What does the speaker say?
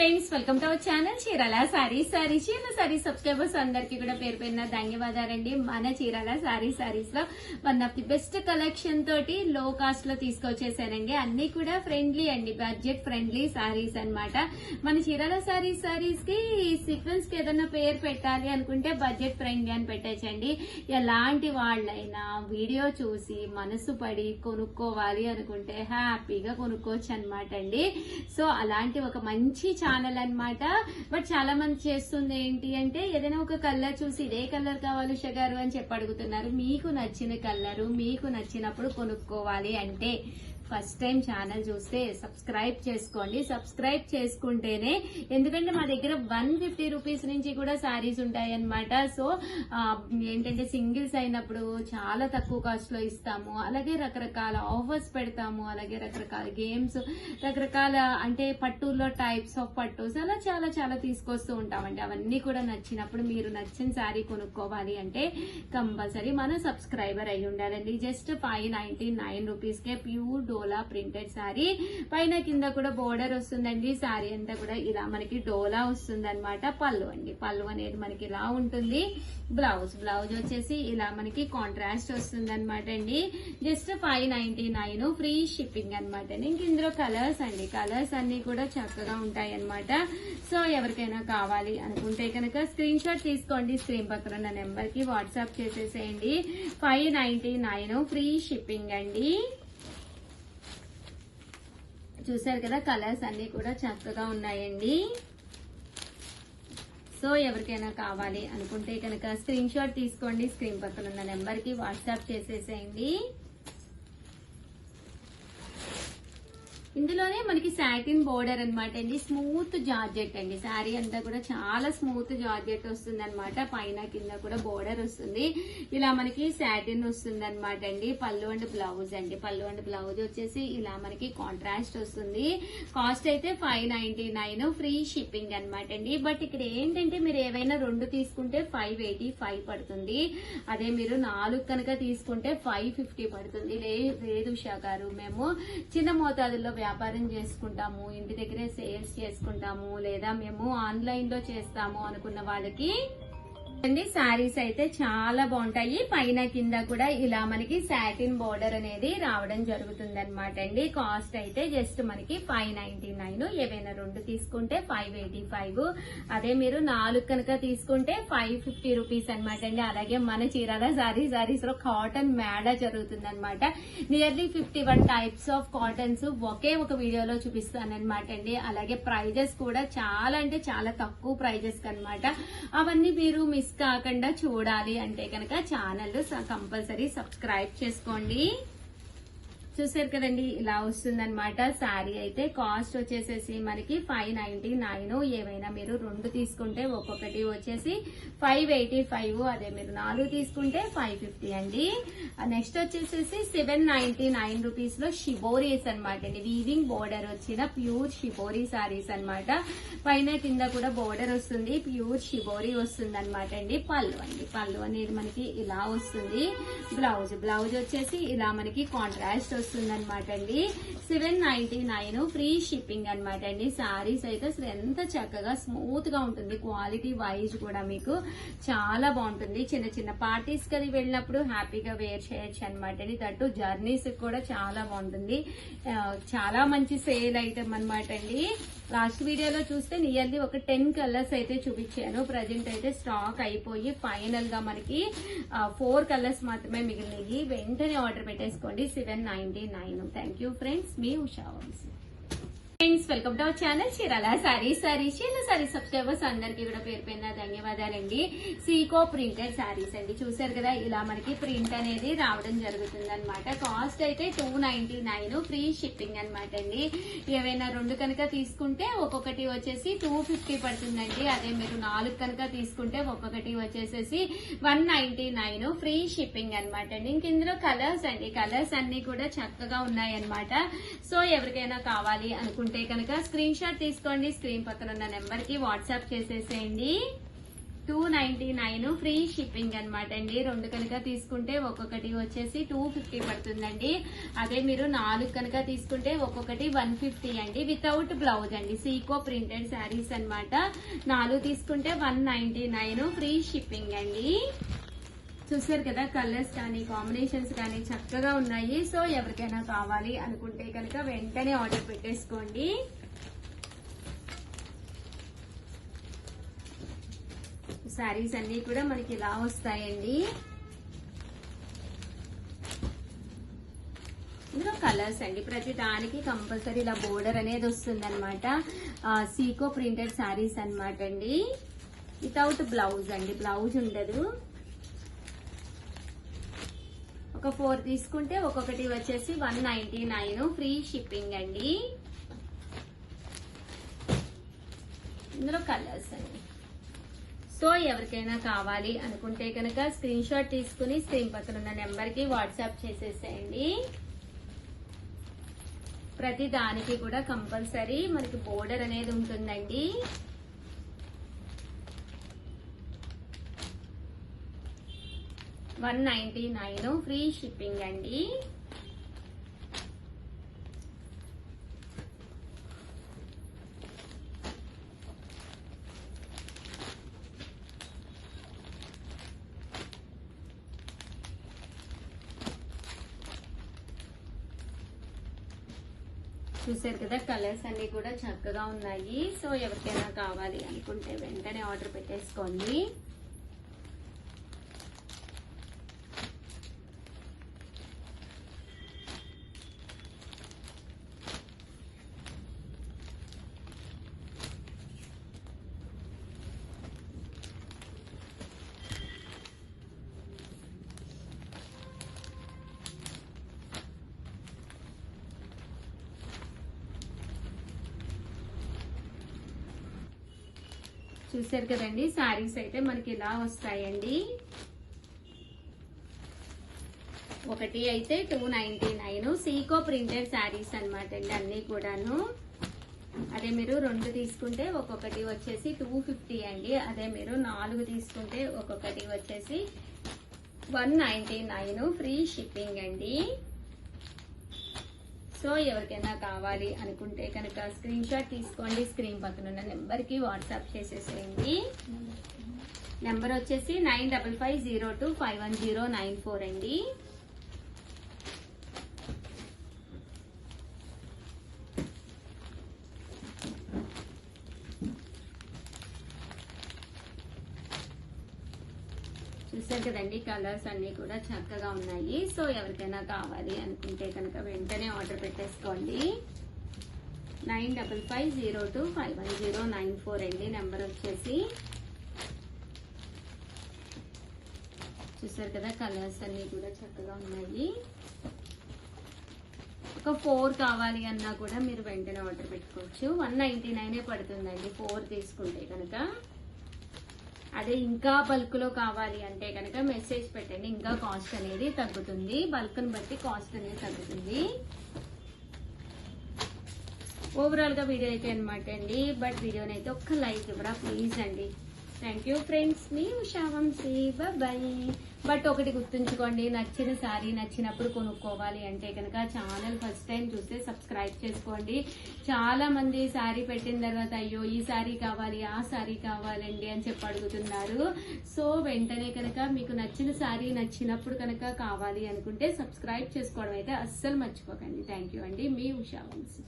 Friends, welcome to our channel Chirala saris. Saris subscribers అందరికి కూడా పేరు పేరున ధన్యవాదాలండి. మన చీరాల సారీస్ లో one of the best collection తోటి లో కాస్ట్ లో తీసుకొచ్చేసానండి. అన్ని కూడా ఫ్రెండ్లీ అండి, బడ్జెట్ ఫ్రెండ్లీ సారీస్ అన్నమాట. మన చీరాల సారీస్ కి సీక్వెన్స్ కి ఏదైనా పేరు పెట్టాలి అనుకుంటే బడ్జెట్ ఫ్రెండ్లీ అని పెట్టచ్చండి. ఎలాంటి వాళ్ళైనా వీడియో చూసి మనసు పడి కొనుక్కోవాలి అనుకుంటే హ్యాపీగా కొనుక్కోవచ్చు అనమాట అండి. సో అలాంటి ఒక మంచి ఛానల్ అన్నమాట. బట్ చాలా మంది చేస్తుంది ఏంటి అంటే ఏదైనా ఒక కలర్ చూసి ఇదే కలర్ కావాలి ఉషా గారు అని చెప్పి అడుగుతున్నారు. మీకు నచ్చిన కలరు మీకు నచ్చినప్పుడు కొనుక్కోవాలి అంటే ఫస్ట్ టైం ఛానల్ చూస్తే సబ్స్క్రైబ్ చేసుకోండి. సబ్స్క్రైబ్ చేసుకుంటేనే, ఎందుకంటే మా దగ్గర 150 రూపీస్ నుంచి కూడా సారీస్ ఉంటాయి అన్నమాట. సో ఏంటంటే సింగిల్స్ అయినప్పుడు చాలా తక్కువ కాస్ట్ లో ఇస్తాము. అలాగే రకరకాల ఆఫర్స్ పెడతాము. అలాగే రకరకాల గేమ్స్, రకరకాల అంటే పట్టులో టైప్స్ ఆఫ్ పట్టుస్ అలా చాలా చాలా తీసుకొస్తూ ఉంటామండి. అవన్నీ కూడా నచ్చినప్పుడు మీరు నచ్చిన సారీ కొనుక్కోవాలి అంటే కంపల్సరీ మన సబ్స్క్రైబర్ అయి ఉండాలండి. జస్ట్ 599 రూపీస్ కే ప్యూర్ డోలా ప్రింటెడ్ సారీ. పైన కింద కూడా బోర్డర్ వస్తుందండి. సారీ అంతా కూడా ఇలా మనకి డోలా వస్తుంది అనమాట. పళ్ళు అండి, పళ్ళు అనేది మనకి ఇలా ఉంటుంది. బ్లౌజ్ వచ్చేసి ఇలా మనకి కాంట్రాస్ట్ వస్తుంది అనమాట అండి. జస్ట్ 599 ఫ్రీ షిప్పింగ్ అనమాట. ఇంక ఇందులో కలర్స్ అండి, కలర్స్ అన్ని కూడా చక్కగా ఉంటాయి అనమాట. సో ఎవరికైనా కావాలి అనుకుంటే కనుక స్క్రీన్ షాట్ తీసుకోండి. స్క్రీన్ పక్కన ఉన్న నెంబర్ కి వాట్సాప్ చేసేసేయండి. 599 ఫ్రీ షిప్పింగ్ అండి. చూసారు కదా, కలర్స్ అన్ని కూడా చక్కగా ఉన్నాయండి. సో ఎవరికైనా కావాలి అనుకుంటే కనుక స్క్రీన్ షాట్ తీసుకోండి. స్క్రీన్ పక్కన ఉన్న నెంబర్ కి వాట్సాప్ చేసేసేయండి. ఇందులోనే మనకి సాటిన్ బోర్డర్ అనమాట అండి. స్మూత్ జార్జెట్ అండి. శారీ అంతా కూడా చాలా స్మూత్ జార్జెట్ వస్తుంది అనమాట. పైన కింద కూడా బోర్డర్ వస్తుంది. ఇలా మనకి సాటిన్ వస్తుంది అనమాట అండి. పళ్ళు అండ్ బ్లౌజ్ అండి. పళ్ళు అండ్ బ్లౌజ్ వచ్చేసి ఇలా మనకి కాంట్రాస్ట్ వస్తుంది. కాస్ట్ అయితే 599 ఫ్రీ షిప్పింగ్ అనమాట అండి. బట్ ఇక్కడ ఏంటంటే మీరు ఏవైనా 2 తీసుకుంటే 585 పడుతుంది. అదే మీరు 4 కనుక తీసుకుంటే 550 పడుతుంది. లేదు ఉషా గారు, మేము చిన్న మోతాదుల్లో వ్యాపారం చేసుకుంటాము, ఇంటి దగ్గరే సేల్స్ చేసుకుంటాము, లేదా మేము ఆన్లైన్ లో చేస్తాము అనుకున్న వాళ్ళకి అండి శారీస్ అయితే చాలా బాగుంటాయి. పైన కింద కూడా ఇలా మనకి సాటిన్ బోర్డర్ అనేది రావడం జరుగుతుంది అనమాట అండి. కాస్ట్ అయితే జస్ట్ మనకి 599. ఏవైనా 2 తీసుకుంటే 585. అదే మీరు 4 కనుక తీసుకుంటే 550 రూపీస్ అనమాట అండి. అలాగే మన చీరాల సారీస్ లో కాటన్ మేడ జరుగుతుంది అనమాట. నియర్లీ 51 టైప్స్ ఆఫ్ కాటన్స్ ఒకే ఒక వీడియోలో చూపిస్తాను అనమాట అండి. అలాగే ప్రైజెస్ కూడా చాలా అంటే చాలా తక్కువ ప్రైజెస్ అనమాట. అవన్నీ మీరు మిస్ కాకుండా చూడాలి అంటే కనుక ఛానల్ కంపల్సరీ సబ్స్క్రైబ్ చేసుకోండి. చూసారు కదండి, ఇలా వస్తుంది అనమాట. శారీ అయితే కాస్ట్ వచ్చేసేసి మనకి 599. ఏవైనా మీరు 2 తీసుకుంటే ఒక్కొక్కటి వచ్చేసి 585. అదే మీరు 4 తీసుకుంటే 550 అండి. నెక్స్ట్ వచ్చేసేసి 799 రూపీస్ లో షిబోరీస్ అనమాట అండి. వీవింగ్ బోర్డర్ వచ్చిన ప్యూర్ షిబోరీ సారీస్ అనమాట. పైన కింద కూడా బోర్డర్ వస్తుంది. ప్యూర్ షిబోరీ వస్తుంది అనమాట అండి. పళ్ళు అండి, పళ్ళు అనేది మనకి ఇలా వస్తుంది. బ్లౌజ్ వచ్చేసి ఇలా మనకి కాంట్రాస్ట్ వస్తుంది అనమాట అండి. 799 ఫ్రీ షిప్పింగ్ అనమాట అండి. సారీస్ అయితే అసలు ఎంత చక్కగా స్మూత్ గా ఉంటుంది. క్వాలిటీ వైజ్ కూడా మీకు చాలా బాగుంటుంది. చిన్న చిన్న పార్టీస్ కి వెళ్ళినప్పుడు హ్యాపీగా వేర్ చేయొచ్చు అనమాట అండి. దట్టు జర్నీస్ కూడా చాలా బాగుంటుంది. చాలా మంచి సేల్ ఐటమ్ అనమాట అండి. లాస్ట్ వీడియోలో చూస్తే నియర్లీ ఒక 10 కలర్స్ అయితే చూపించాను. ప్రజెంట్ అయితే స్టాక్ అయిపోయి ఫైనల్ గా మనకి 4 కలర్స్ మాత్రమే మిగిలినవి. వెంటనే ఆర్డర్ పెట్టేసుకోండి. 799. థ్యాంక్ యూ ఫ్రెండ్స్, మీ Usha Vamsi. Friends, welcome to our channel Chirala saris. Subscribers అందరికీ కూడా పేరు పేరున ధన్యవాదాలండి. సీకో ప్రింటెడ్ సారీస్ అండి. చూసారు కదా, ఇలా మనకి ప్రింట్ అనేది రావడం జరుగుతుంది అనమాట. కాస్ట్ అయితే 299 ఫ్రీ షిప్పింగ్ అనమాట అండి. ఏవైనా 2 కనుక తీసుకుంటే ఒక్కొక్కటి వచ్చేసి 250 పడుతుందండి. అదే మీరు 4 కనుక తీసుకుంటే ఒక్కొక్కటి వచ్చేసేసి 199 ఫ్రీ షిప్పింగ్ అనమాట అండి. ఇంక ఇందులో కలర్స్ అండి, కలర్స్ అన్ని కూడా చక్కగా ఉన్నాయన్నమాట. సో ఎవరికైనా కావాలి అనుకుంటే కనుక స్క్రీన్ షాట్ తీసుకోండి. స్క్రీన్ పక్కన ఉన్న నెంబర్ కి వాట్సాప్ చేసేసేయండి. 299 ఫ్రీ షిప్పింగ్ అనమాట అండి. 2 కనుక తీసుకుంటే ఒక్కొక్కటి వచ్చేసి 250 పడుతుందండి. అదే మీరు 4 కనుక తీసుకుంటే ఒక్కొక్కటి 150 అండి, వితౌట్ బ్లౌజ్ అండి. సీకో ప్రింటెడ్ శారీస్ అనమాట. 4 తీసుకుంటే 199 ఫ్రీ షిప్పింగ్ అండి. చూసారు కదా, కలర్స్ కానీ కాంబినేషన్స్ కానీ చక్కగా ఉన్నాయి. సో ఎవరికైనా కావాలి అనుకుంటే కనుక వెంటనే ఆర్డర్ పెట్టేసుకోండి. శారీస్ అన్ని కూడా మనకి ఇలా వస్తాయండి. ఇందులో కలర్స్ అండి, ప్రతి దానికి కంపల్సరీ ఇలా బోర్డర్ అనేది వస్తుంది అనమాట. సీకో ప్రింటెడ్ శారీస్ అనమాట అండి, వితౌట్ బ్లౌజ్ అండి, బ్లౌజ్ ఉండదు. ఒక 4 తీసుకుంటే ఒక్కొక్కటి వచ్చేసి 199 ఫ్రీ షిప్పింగ్ అండి. ఇందులో కలర్స్ అండి. సో ఎవరికైనా కావాలి అనుకుంటే కనుక స్క్రీన్ షాట్ తీసుకుని స్క్రీన్ పక్కన ఉన్న నెంబర్ కి వాట్సాప్ చేసేసేయండి. ప్రతి దానికి కూడా కంపల్సరీ మనకి బోర్డర్ అనేది ఉంటుందండి. $199 ఫ్రీ షిప్పింగ్ అండి. చూసారు కదా, కలర్స్ అన్ని కూడా చక్కగా ఉన్నాయి. సో ఎవరికైనా కావాలి అనుకుంటే వెంటనే ఆర్డర్ పెట్టేసుకోండి. చూసారు కదండి, శారీస్ అయితే మనకి ఇలా వస్తాయండి. ఒకటి అయితే 299 సీకో ప్రింటెడ్ శారీస్ అనమాట అండి అన్ని కూడాను. అదే మీరు 2 తీసుకుంటే ఒక్కొక్కటి వచ్చేసి 250 అండి. అదే మీరు 4 తీసుకుంటే ఒక్కొక్కటి వచ్చేసి 199 ఫ్రీ షిప్పింగ్ అండి. సో ఎవరికైనా కావాలి అనుకుంటే కనుక స్క్రీన్ షాట్ తీసుకోండి, స్క్రీన్ పక్కన ఉన్న నెంబర్ కి వాట్సాప్ చేసేసేయండి. నెంబర్ వచ్చేసి 9550251094 అండి. చూసారు కదండి, కలర్స్ అన్ని కూడా చక్కగా ఉన్నాయి. సో ఎవరికైనా కావాలి అనుకుంటే కనుక వెంటనే ఆర్డర్ పెట్టేసుకోండి. 9550251094 అండి నెంబర్ వచ్చేసి. చూసారు కదా, కలర్స్ అన్ని కూడా చక్కగా ఉన్నాయి. ఒక 4 కావాలి అన్నా కూడా మీరు వెంటనే ఆర్డర్ పెట్టుకోవచ్చు. 199 పడుతుందండి 4 తీసుకుంటే కనుక. అదే ఇంకా బల్క్ లో కావాలి అంటే కనుక మెసేజ్ పెట్టండి, ఇంకా కాస్ట్ అనేది తగ్గుతుంది. బల్క్ ని బట్టి కాస్ట్ అనేది తగ్గుతుంది. ఓవరాల్ గా వీడియో అయితే అనమాట అండి. బట్ వీడియోని అయితే ఒక్క లైక్ ఇవ్వరా ప్లీజ్ అండి. థ్యాంక్ యూ ఫ్రెండ్స్, మీ ఉషా వంశీ, బాయ్. బట్ ఒకటి గుర్తుంచుకోండి, నచ్చిన శారీ నచ్చినప్పుడు కొనుక్కోవాలి అంటే కనుక ఛానల్ ఫస్ట్ టైం చూస్తే సబ్స్క్రైబ్ చేసుకోండి. చాలా మంది శారీ పెట్టిన తర్వాత అయ్యో ఈ శారీ కావాలి ఆ శారీ కావాలండి అని చెప్పి అడుగుతున్నారు. సో వెంటనే కనుక మీకు నచ్చిన శారీ నచ్చినప్పుడు కనుక కావాలి అనుకుంటే సబ్స్క్రైబ్ చేసుకోవడం అయితే అస్సలు మర్చిపోకండి. థ్యాంక్ యూ అండి, మీ ఉషా వంశీ.